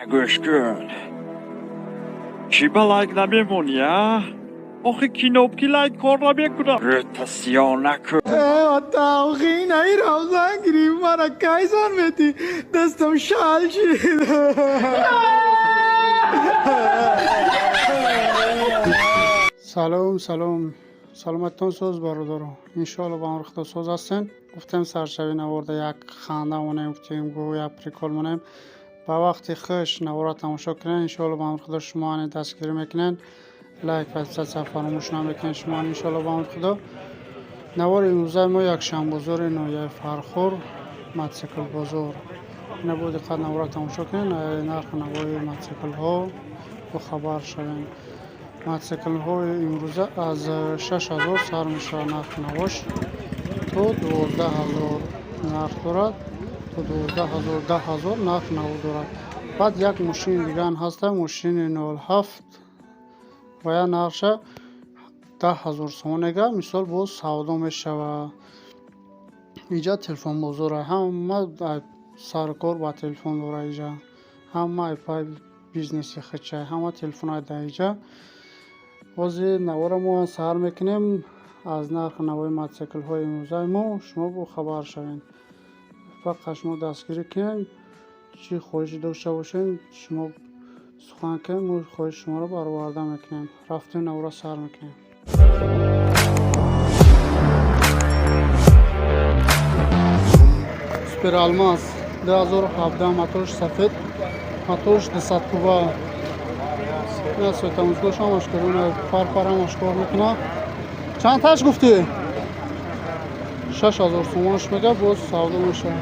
گوش کن چی لایک نمیمونی یا؟ آخه کی لایک کار نمیکنم روتاسیون نکن تاوخی نایی روزان گریم مرا کایزان میتی دستم شال شید سلام سلامتتان سوز برادرو انشالله با هم رخت سوز هستین گفتم سرشوی نورده یک خانده مونیم گفتیم گو یا پریکول مونیم با وقتی خوش نوارا تماشا کنین انشالله با هم رخت شما دستگیری میکنین لایک و سبسکرایب فراموش نمیکنین شما انشالله با هم رخت نوار امروزه ما یک شنبازار نویه فرخور موتورسیکل بازار اینا بود دقت نوار تماشا کنین نرخ نوار موتورسیکل ها و خبر شوین موتورسیکل ها امروزه از 6000 سر میشه نرخ نواش تو 12000 نرخ دارد تو 12000 10000 نرخ نو دارد بعد یک ماشین دیگه هست ماشین 07 و یا نرخش 10000 سومنگه مثال باز سودا میشوه اینجا تلفن بازاره همه سرکار با تلفن داره اینجا همه پای بیزنسی خچه همه تلفن های ده اینجا بازی نوار ما سهر میکنیم از نرخ نوای موتورسیکل های امروزه ما شما با خبر شوین فقط شما دستگیری کنین چی خواهش داشته باشین شما سخن کنین ما خواهش شما رو برآورده میکنیم رفتیم نوار سهر میکنیم سوپر الماس 2017 موتورش سفید موتورش 200 کوبه نه سویت اموزگوش هم اشکرونه پر هم اشکار میکنه چند تاش گفتی؟ 6000 سومانش میگه باز سودا میشه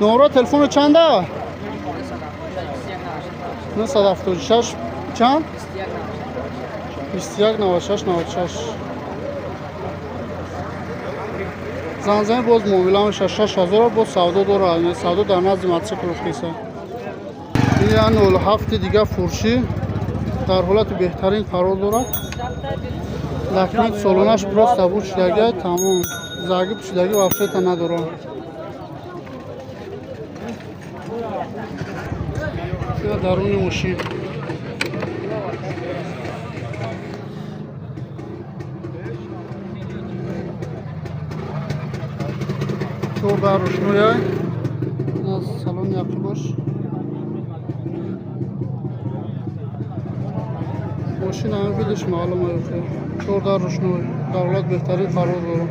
نمره تلفن چنده؟ 976 چند؟ 2196 96 زنزانه باز موبیل هم 6000 باز سودا داره یعنی سودا در نزد موتورسیکل رخیصه این 07 دیگه فروشی در حالت بهترین قرار دارد لکنت سالونش پراست بود شدگی تمام زاگی پوشیدگی وفشت نداره درون ماشین تو بر روشنویه از سالن یکی باش ماشین همه بیدش معلومه یفته چور در روشنوی در حالت بهترین قرار داره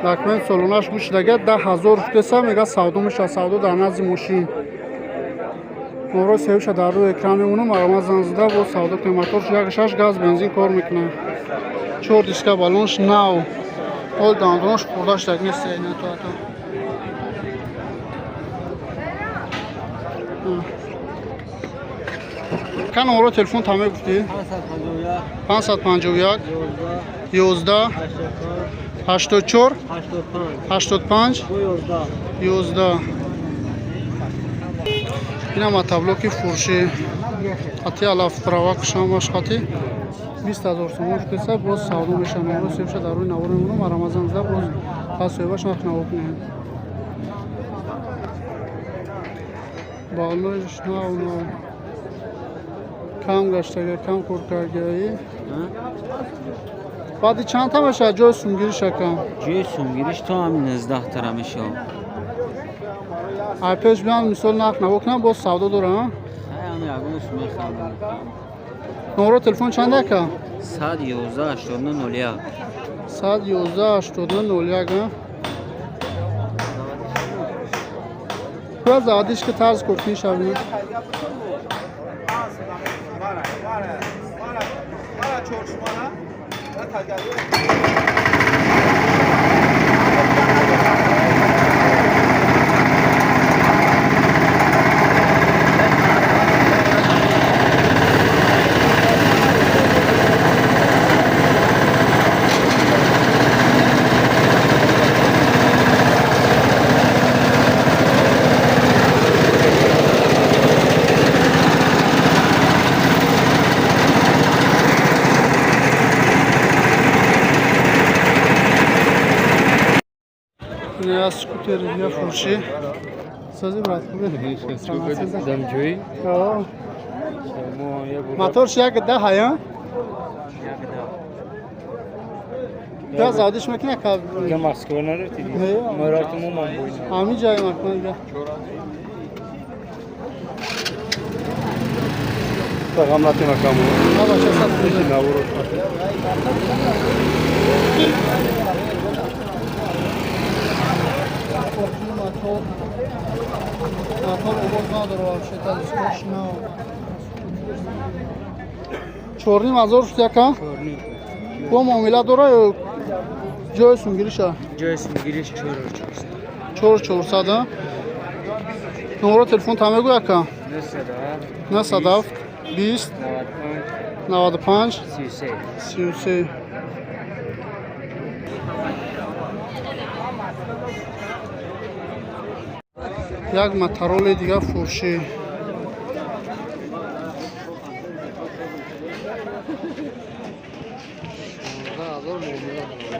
دکمنت سالونش گوشیدگه 10000 فتسه میگه سودا میشه سودا در نزد ماشین نمره سیوش در روی اکران میمونه مرامت زنزده با سودا قیمتاش 1.6 گاز بنزین کار میکنه 4 دیسکه بالونش نو حال داندونش خورداش تک نیست اینه تو کن نمره تلفن تمه گفتی 551 11 84 85 11 این هم تبلوکی فروشی خطی علاف تراوک شامش خطی 20000 سومون فتسه باز سودا میشه نمره سیوشه در روی نوار میمونه مرامزن زده باز پس سویباش نرخ نو کنیم بالوش نو کم گشتگه کم خورد کرگهی بعدی چند تا میشه جای سونگیری شکم جای سونگیریش تا همین 19 تره میشه ای پیش بیان مثال نرخ نو کنم باز سودا داره ها همین اگونش میخوام نمره تلفن چنده که 111 89 01 111 89 01 باز عادیش که طرز کرتی شبیه نه از سکوتر دیگه فروشی سازی برات خوبه دمجویی آه. شما یه بود موتورش یک ده هیا ده زادش میکنه که که مسکو نرفتی نه. مراتمو من بوینم همین جای مکنه دیگه پیغام راتی مکامو ها باشه صد میشه نورو موتور عبور نداره вообще скучно چورنی مزار شد یکا با معامله داره جای سونگیریشه جای سونگیریش 4400 نمره تلفن تامه گو یکا 907 20 95 33 یک مترول دیگه فروشی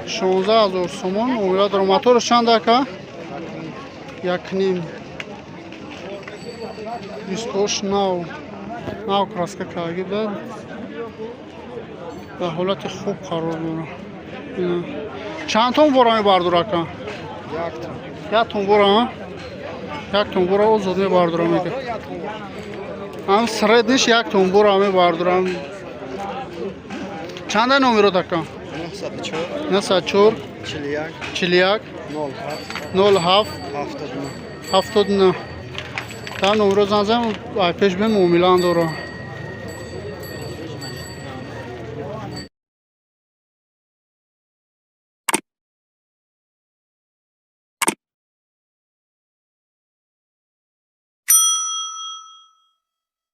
$16,000 سومون معامله داره موتورش چند دکه؟ 1.5 دیسکوش نو کراسکه کاغی بود به حالت خوب قرار داره اینا. چند تون بوره می برداره که؟ یک تون بوره ها؟ یک تون بوره او زود می برداره میگه هم سرد نیش یک تون بوره می برداره چند نومی رو دکه؟ 904 41 07 79 تا نمره زنزم پیش به معامله داره